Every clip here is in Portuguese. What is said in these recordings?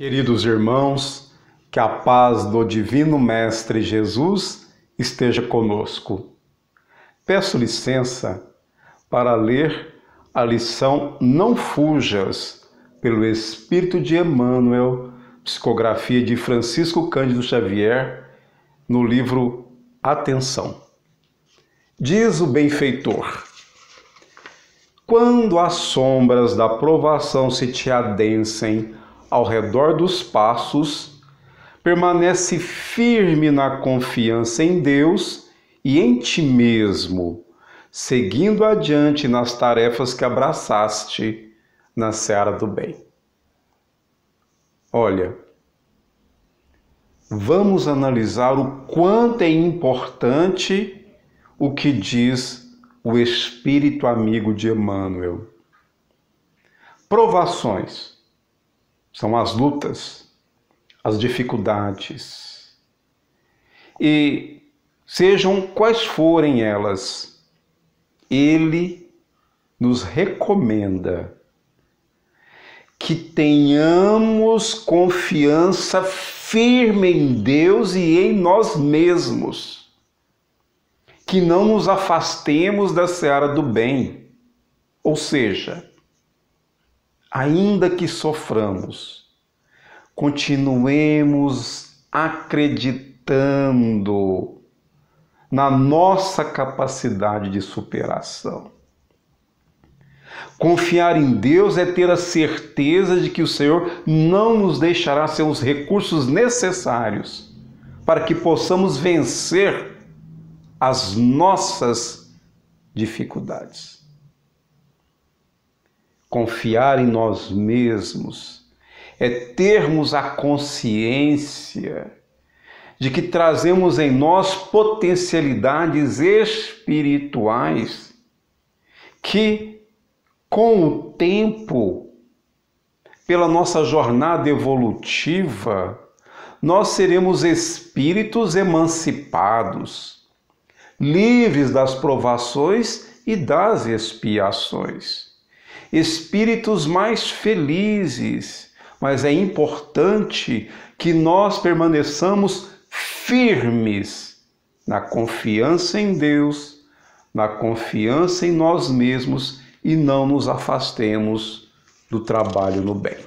Queridos irmãos, que a paz do Divino Mestre Jesus esteja conosco. Peço licença para ler a lição Não Fujas, pelo Espírito de Emmanuel, psicografia de Francisco Cândido Xavier, no livro Atenção. Diz o benfeitor: quando as sombras da provação se te adensem ao redor dos passos, permanece firme na confiança em Deus e em ti mesmo, seguindo adiante nas tarefas que abraçaste na seara do bem. Olha, vamos analisar o quanto é importante o que diz o Espírito amigo de Emmanuel. Provações são as lutas, as dificuldades. E sejam quais forem elas, ele nos recomenda que tenhamos confiança firme em Deus e em nós mesmos, que não nos afastemos da seara do bem, ou seja, ainda que soframos, continuemos acreditando na nossa capacidade de superação. Confiar em Deus é ter a certeza de que o Senhor não nos deixará sem os recursos necessários para que possamos vencer as nossas dificuldades. Confiar em nós mesmos é termos a consciência de que trazemos em nós potencialidades espirituais que, com o tempo, pela nossa jornada evolutiva, nós seremos espíritos emancipados, livres das provações e das expiações. Espíritos mais felizes, mas é importante que nós permaneçamos firmes na confiança em Deus, na confiança em nós mesmos e não nos afastemos do trabalho no bem.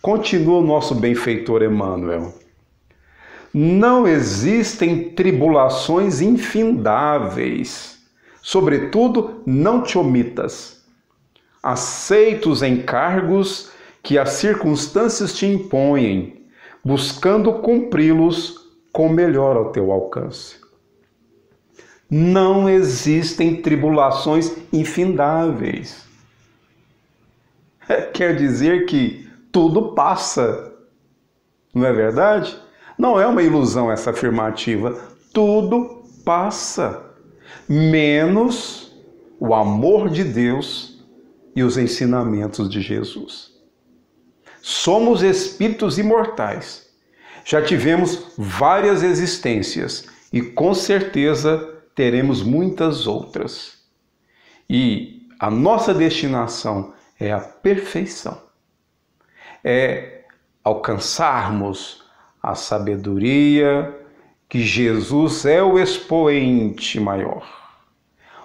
Continua o nosso benfeitor Emmanuel. Não existem tribulações infindáveis, sobretudo não te omitas. Aceita os encargos que as circunstâncias te impõem, buscando cumpri-los com melhor ao teu alcance. Não existem tribulações infindáveis. Quer dizer que tudo passa, não é verdade? Não é uma ilusão essa afirmativa. Tudo passa, menos o amor de Deus e os ensinamentos de Jesus. Somos espíritos imortais. Já tivemos várias existências e com certeza teremos muitas outras. E a nossa destinação é a perfeição. É alcançarmos a sabedoria que Jesus é o expoente maior.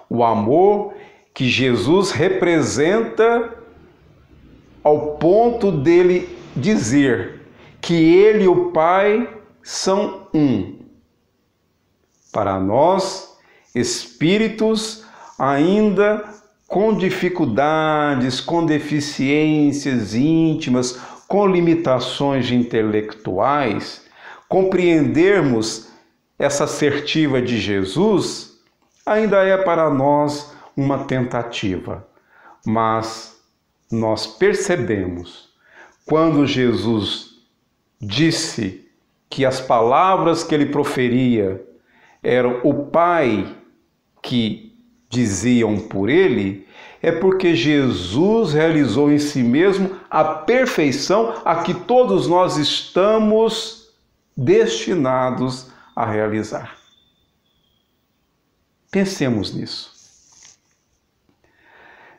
O amor que Jesus representa ao ponto dele dizer que ele e o Pai são um. Para nós, espíritos ainda com dificuldades, com deficiências íntimas, com limitações intelectuais, compreendermos essa assertiva de Jesus ainda é para nós uma tentativa, mas nós percebemos quando Jesus disse que as palavras que ele proferia eram o Pai que diziam por ele, é porque Jesus realizou em si mesmo a perfeição a que todos nós estamos destinados a realizar. Pensemos nisso.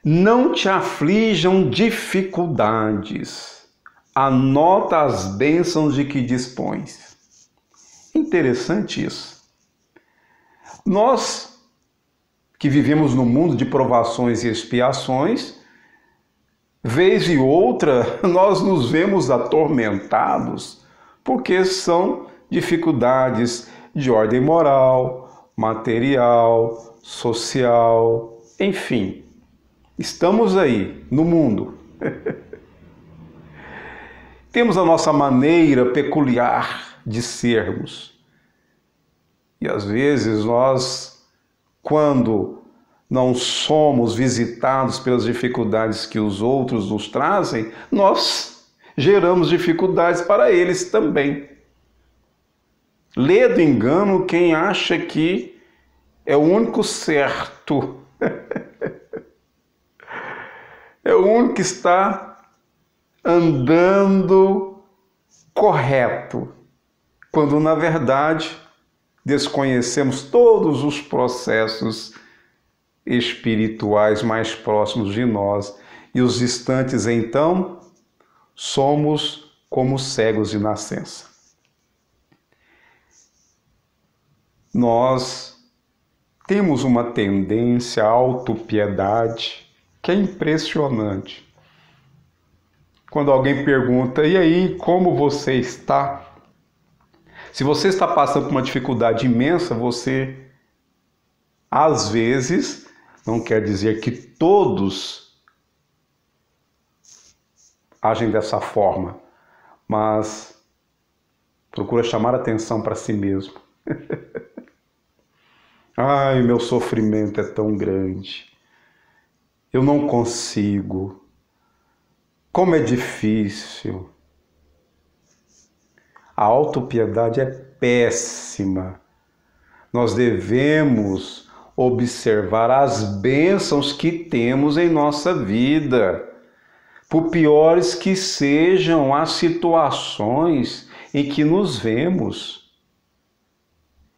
Não te aflijam dificuldades, anota as bênçãos de que dispões. Interessante isso. Nós que vivemos no mundo de provações e expiações, vez e outra nós nos vemos atormentados, porque são dificuldades de ordem moral, material, social, enfim. Estamos aí no mundo. Temos a nossa maneira peculiar de sermos. E às vezes nós, quando não somos visitados pelas dificuldades que os outros nos trazem, nós geramos dificuldades para eles também. Ledo engano quem acha que é o único certo. É o único que está andando correto, quando na verdade desconhecemos todos os processos espirituais mais próximos de nós e os distantes, então, somos como cegos de nascença. Nós temos uma tendência à autopiedade que é impressionante. Quando alguém pergunta, e aí, como você está? Se você está passando por uma dificuldade imensa, você, às vezes, não quer dizer que todos agem dessa forma, mas procura chamar atenção para si mesmo. Ai, meu sofrimento é tão grande. Eu não consigo. Como é difícil. A autopiedade é péssima. Nós devemos observar as bênçãos que temos em nossa vida, por piores que sejam as situações em que nos vemos.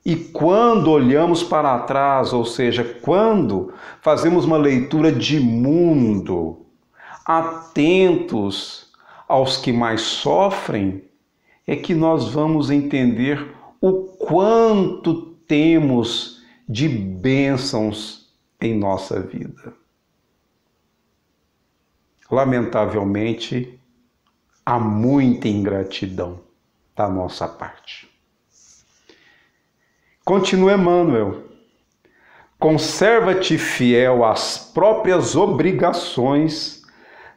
E quando olhamos para trás, ou seja, quando fazemos uma leitura de mundo, atentos aos que mais sofrem, é que nós vamos entender o quanto temos de bênçãos em nossa vida. Lamentavelmente, há muita ingratidão da nossa parte. Continua Emmanuel. Conserva-te fiel às próprias obrigações,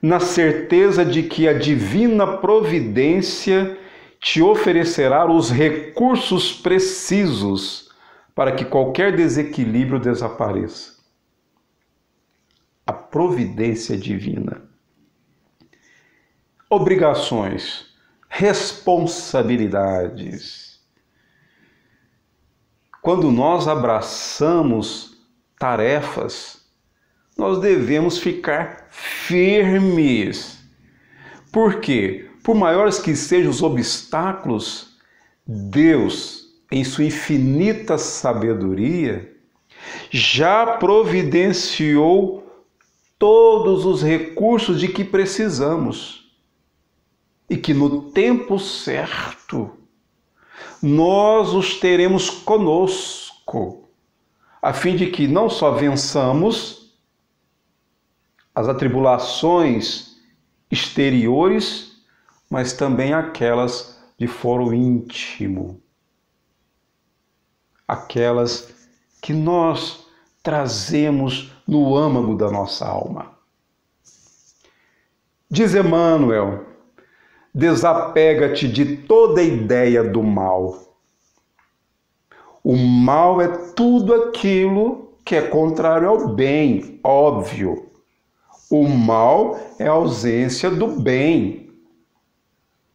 na certeza de que a divina providência te oferecerá os recursos precisos para que qualquer desequilíbrio desapareça. A providência divina. Obrigações, responsabilidades. Quando nós abraçamos tarefas, nós devemos ficar firmes. Por quê? Por maiores que sejam os obstáculos, Deus, em sua infinita sabedoria, já providenciou todos os recursos de que precisamos e que no tempo certo nós os teremos conosco, a fim de que não só vençamos as atribulações exteriores, mas também aquelas de foro íntimo, aquelas que nós trazemos no âmago da nossa alma. Diz Emmanuel, desapega-te de toda ideia do mal. O mal é tudo aquilo que é contrário ao bem, óbvio. O mal é a ausência do bem,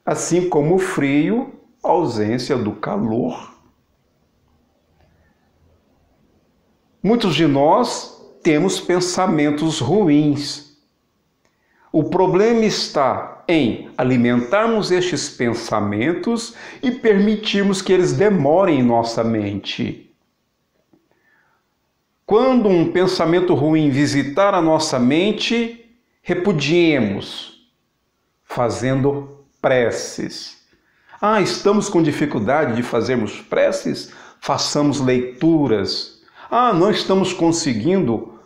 assim como o frio, a ausência do calor. Muitos de nós temos pensamentos ruins. O problema está em alimentarmos estes pensamentos e permitirmos que eles demorem em nossa mente. Quando um pensamento ruim visitar a nossa mente, repudiemos, fazendo preces. Ah, estamos com dificuldade de fazermos preces? Façamos leituras. Ah, não estamos conseguindo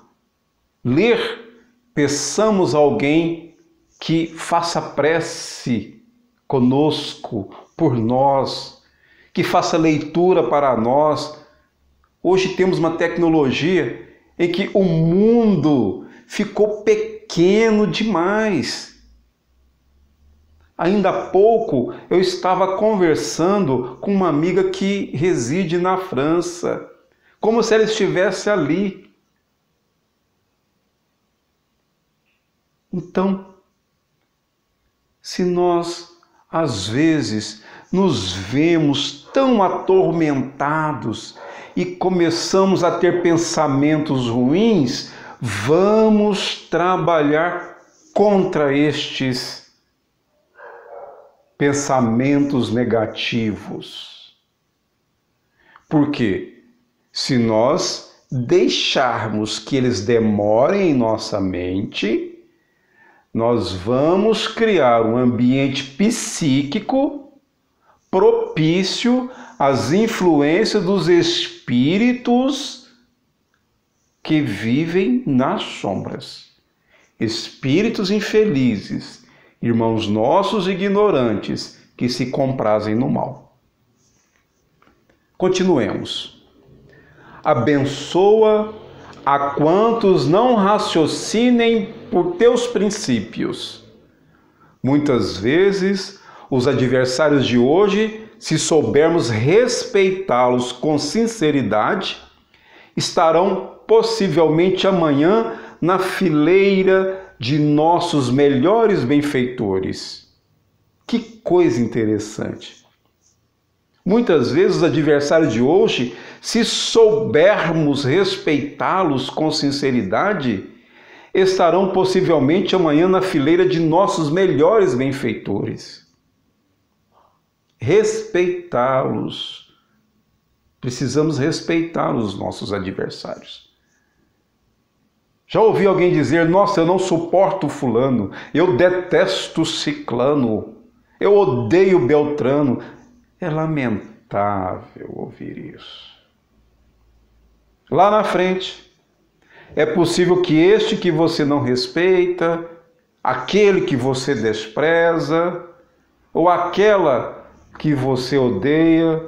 ler? Peçamos a alguém que faça prece conosco, por nós, que faça leitura para nós. Hoje temos uma tecnologia em que o mundo ficou pequeno demais. Ainda há pouco eu estava conversando com uma amiga que reside na França, como se ela estivesse ali. Então, se nós às vezes nos vemos tão atormentados e começamos a ter pensamentos ruins, vamos trabalhar contra estes pensamentos negativos. Por quê? Se nós deixarmos que eles demorem em nossa mente, nós vamos criar um ambiente psíquico propício às influências dos espíritos que vivem nas sombras. Espíritos infelizes, irmãos nossos ignorantes, que se comprazem no mal. Continuemos. Abençoa a quantos não raciocinem por teus princípios. Muitas vezes, os adversários de hoje, se soubermos respeitá-los com sinceridade, estarão possivelmente amanhã na fileira de nossos melhores benfeitores. Que coisa interessante! Muitas vezes os adversários de hoje, se soubermos respeitá-los com sinceridade, estarão possivelmente amanhã na fileira de nossos melhores benfeitores. Respeitá-los. Precisamos respeitar os nossos adversários. Já ouvi alguém dizer, nossa, eu não suporto fulano, eu detesto ciclano, eu odeio Beltrano. É lamentável ouvir isso. Lá na frente, é possível que este que você não respeita, aquele que você despreza, ou aquela que você odeia,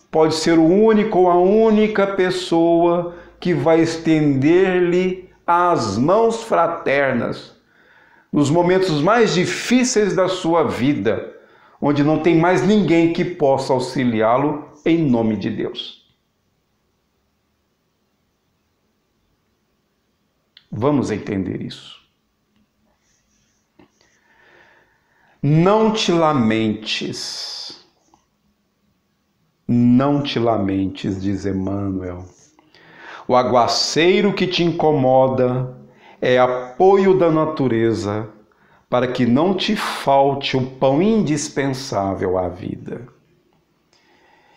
pode ser o único ou a única pessoa que vai estender-lhe as mãos fraternas nos momentos mais difíceis da sua vida, onde não tem mais ninguém que possa auxiliá-lo em nome de Deus. Vamos entender isso. Não te lamentes. Não te lamentes, diz Emmanuel. O aguaceiro que te incomoda é apoio da natureza para que não te falte o pão indispensável à vida.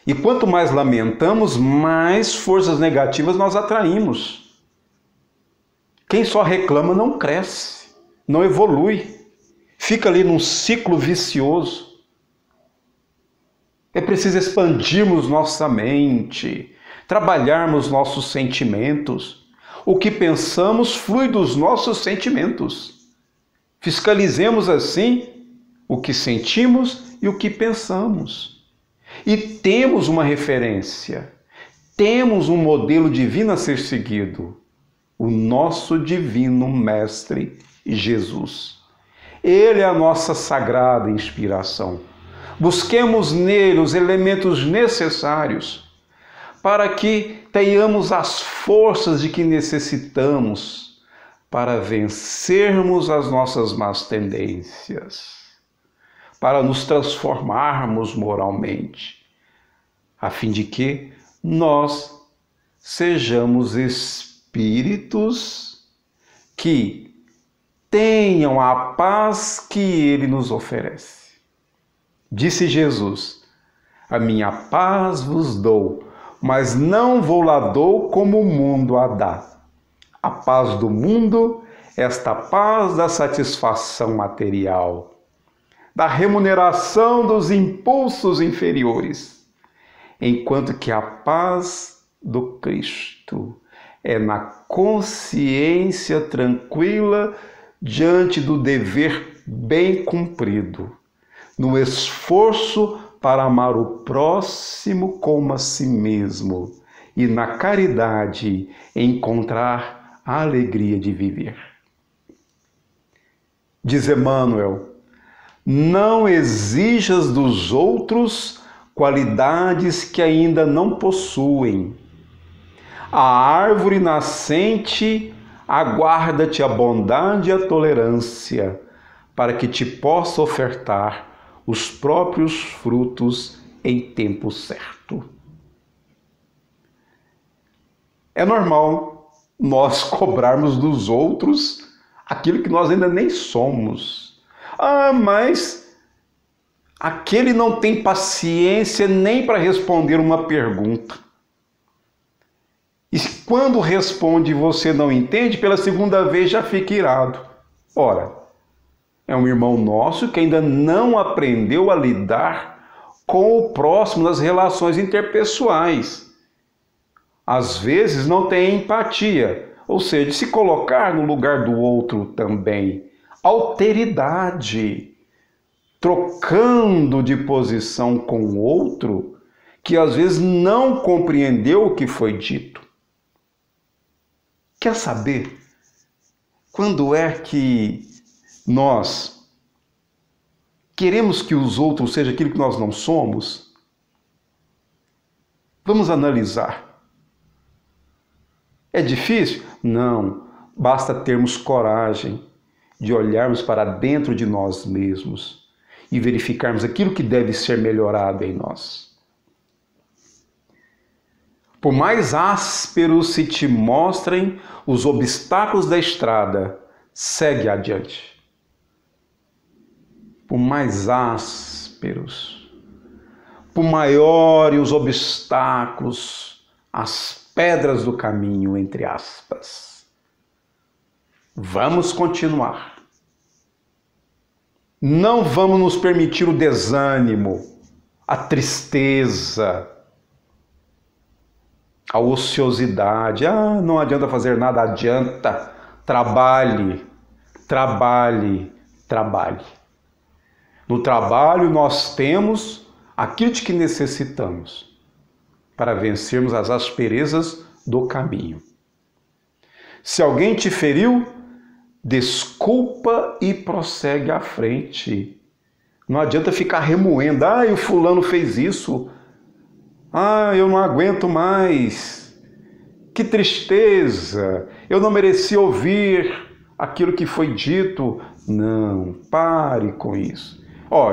E quanto mais lamentamos, mais forças negativas nós atraímos. Quem só reclama não cresce, não evolui, fica ali num ciclo vicioso. É preciso expandirmos nossa mente, trabalharmos nossos sentimentos. O que pensamos flui dos nossos sentimentos. Fiscalizemos assim o que sentimos e o que pensamos. E temos uma referência, temos um modelo divino a ser seguido, o nosso divino Mestre Jesus. Ele é a nossa sagrada inspiração. Busquemos nele os elementos necessários para que tenhamos as forças de que necessitamos para vencermos as nossas más tendências, para nos transformarmos moralmente, a fim de que nós sejamos espíritos que tenham a paz que ele nos oferece. Disse Jesus, a minha paz vos dou, mas não vou lá dou como o mundo a dá. A paz do mundo, esta paz da satisfação material. da remuneração dos impulsos inferiores, enquanto que a paz do Cristo é na consciência tranquila diante do dever bem cumprido, no esforço para amar o próximo como a si mesmo e na caridade encontrar a alegria de viver. Diz Emmanuel: não exijas dos outros qualidades que ainda não possuem. A árvore nascente aguarda-te a bondade e a tolerância, para que te possa ofertar os próprios frutos em tempo certo. É normal nós cobrarmos dos outros aquilo que nós ainda nem somos. Mas aquele não tem paciência nem para responder uma pergunta. E quando responde e você não entende, pela segunda vez já fica irado. Ora, é um irmão nosso que ainda não aprendeu a lidar com o próximo nas relações interpessoais. Às vezes não tem empatia, ou seja, de se colocar no lugar do outro também. Alteridade, trocando de posição com o outro, que às vezes não compreendeu o que foi dito. Quer saber quando é que nós queremos que os outros sejam aquilo que nós não somos? Vamos analisar. É difícil? Não. Basta termos coragem de olharmos para dentro de nós mesmos e verificarmos aquilo que deve ser melhorado em nós. Por mais ásperos se te mostrem os obstáculos da estrada, segue adiante. Por mais ásperos, por maiores os obstáculos, as pedras do caminho, entre aspas. Vamos continuar. Não vamos nos permitir o desânimo, a tristeza, a ociosidade. Não adianta fazer nada, adianta. Trabalhe, trabalhe, trabalhe. No trabalho nós temos aquilo de que necessitamos para vencermos as asperezas do caminho. Se alguém te feriu, desculpa e prossegue à frente. Não adianta ficar remoendo. O fulano fez isso. Eu não aguento mais. Que tristeza. Eu não mereci ouvir aquilo que foi dito. Não, pare com isso.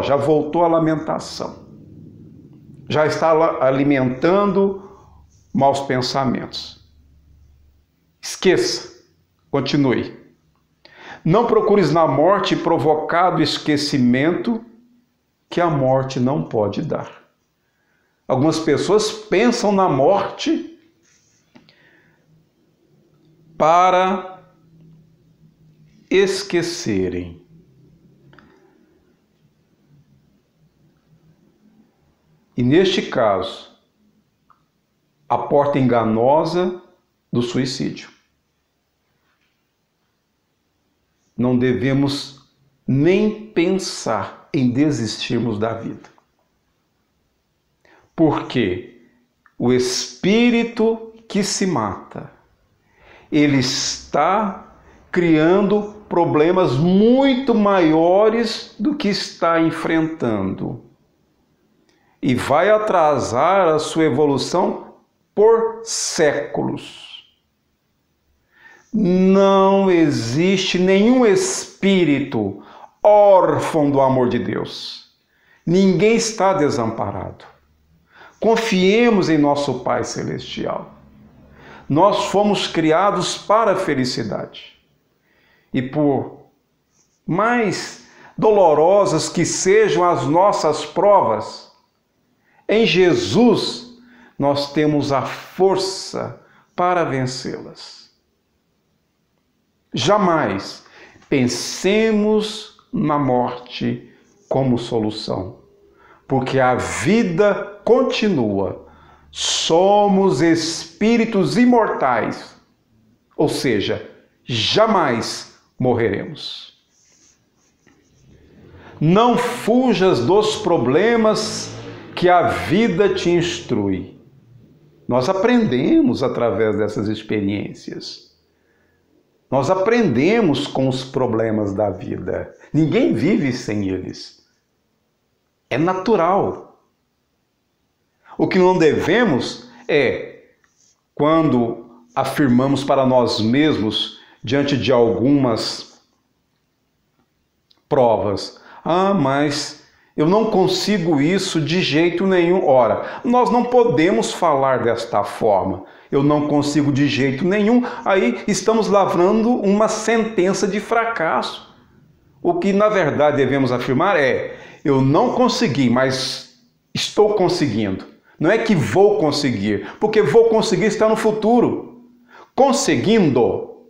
Já voltou a lamentação. Já está alimentando maus pensamentos. Esqueça. Continue. Não procures na morte provocado esquecimento que a morte não pode dar. Algumas pessoas pensam na morte para esquecerem. E neste caso, a porta enganosa do suicídio. Não devemos nem pensar em desistirmos da vida. Porque o espírito que se mata, ele está criando problemas muito maiores do que está enfrentando. E vai atrasar a sua evolução por séculos. Não existe nenhum espírito órfão do amor de Deus. Ninguém está desamparado. Confiemos em nosso Pai Celestial. Nós fomos criados para a felicidade. E por mais dolorosas que sejam as nossas provas, em Jesus nós temos a força para vencê-las. Jamais pensemos na morte como solução, porque a vida continua. Somos espíritos imortais, ou seja, jamais morreremos. Não fujas dos problemas que a vida te instrui. Nós aprendemos através dessas experiências. Nós aprendemos com os problemas da vida. Ninguém vive sem eles. É natural. O que não devemos é, quando afirmamos para nós mesmos, diante de algumas provas, mas eu não consigo isso de jeito nenhum. Ora, nós não podemos falar desta forma. Eu não consigo de jeito nenhum. Aí estamos lavrando uma sentença de fracasso. O que na verdade devemos afirmar é: eu não consegui, mas estou conseguindo. Não é que vou conseguir, porque vou conseguir está no futuro. Conseguindo,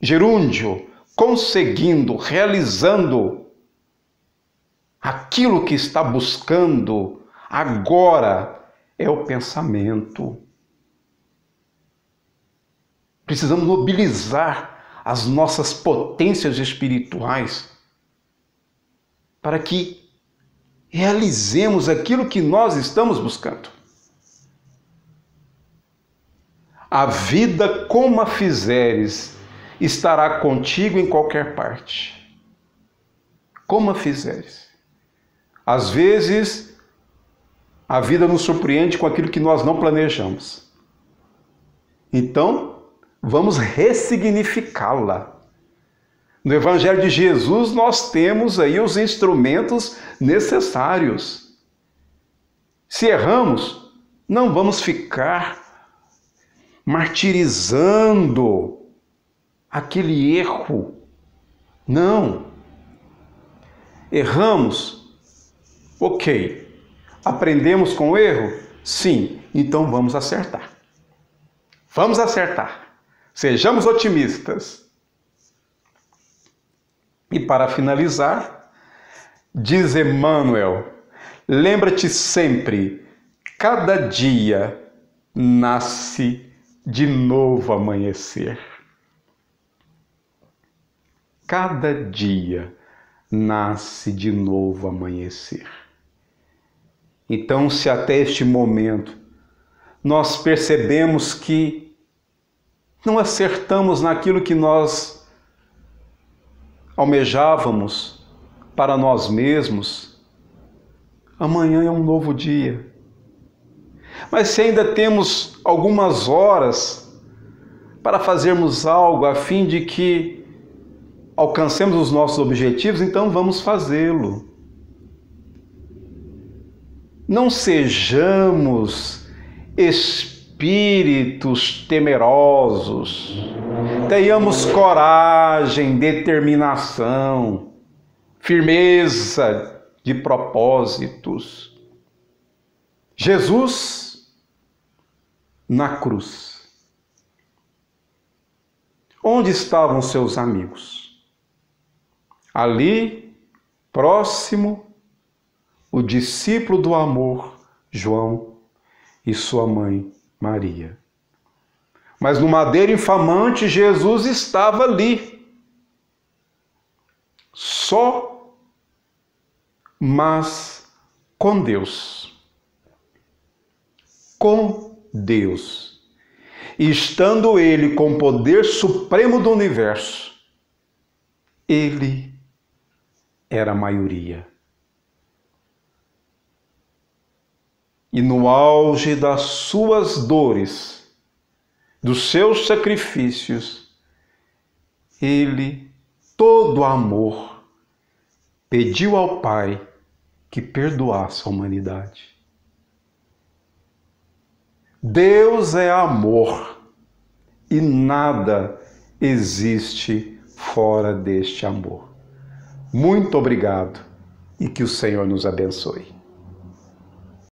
gerúndio, conseguindo, realizando aquilo que está buscando agora é o pensamento. Precisamos mobilizar as nossas potências espirituais para que realizemos aquilo que nós estamos buscando. A vida, como a fizeres, estará contigo em qualquer parte. Como a fizeres. Às vezes, a vida nos surpreende com aquilo que nós não planejamos. Então, vamos ressignificá-la. No Evangelho de Jesus, nós temos aí os instrumentos necessários. Se erramos, não vamos ficar martirizando aquele erro. Não. Erramos? Ok. Aprendemos com o erro? Sim. Então vamos acertar. Vamos acertar. Sejamos otimistas. E para finalizar, diz Emmanuel, lembra-te sempre, cada dia nasce de novo amanhecer. Cada dia nasce de novo amanhecer. Então, se até este momento nós percebemos que não acertamos naquilo que nós almejávamos para nós mesmos, amanhã é um novo dia. Mas se ainda temos algumas horas para fazermos algo a fim de que alcancemos os nossos objetivos, então vamos fazê-lo. Não sejamos espíritos temerosos. Tenhamos coragem, determinação, firmeza de propósitos. Jesus na cruz. Onde estavam seus amigos? Ali, próximo, o discípulo do amor, João, e sua mãe, Maria. Mas no madeiro infamante, Jesus estava ali. Só, mas com Deus. Com Deus. E estando ele com o poder supremo do universo, ele era a maioria. E no auge das suas dores, dos seus sacrifícios, ele, todo amor, pediu ao Pai que perdoasse a humanidade. Deus é amor e nada existe fora deste amor. Muito obrigado e que o Senhor nos abençoe.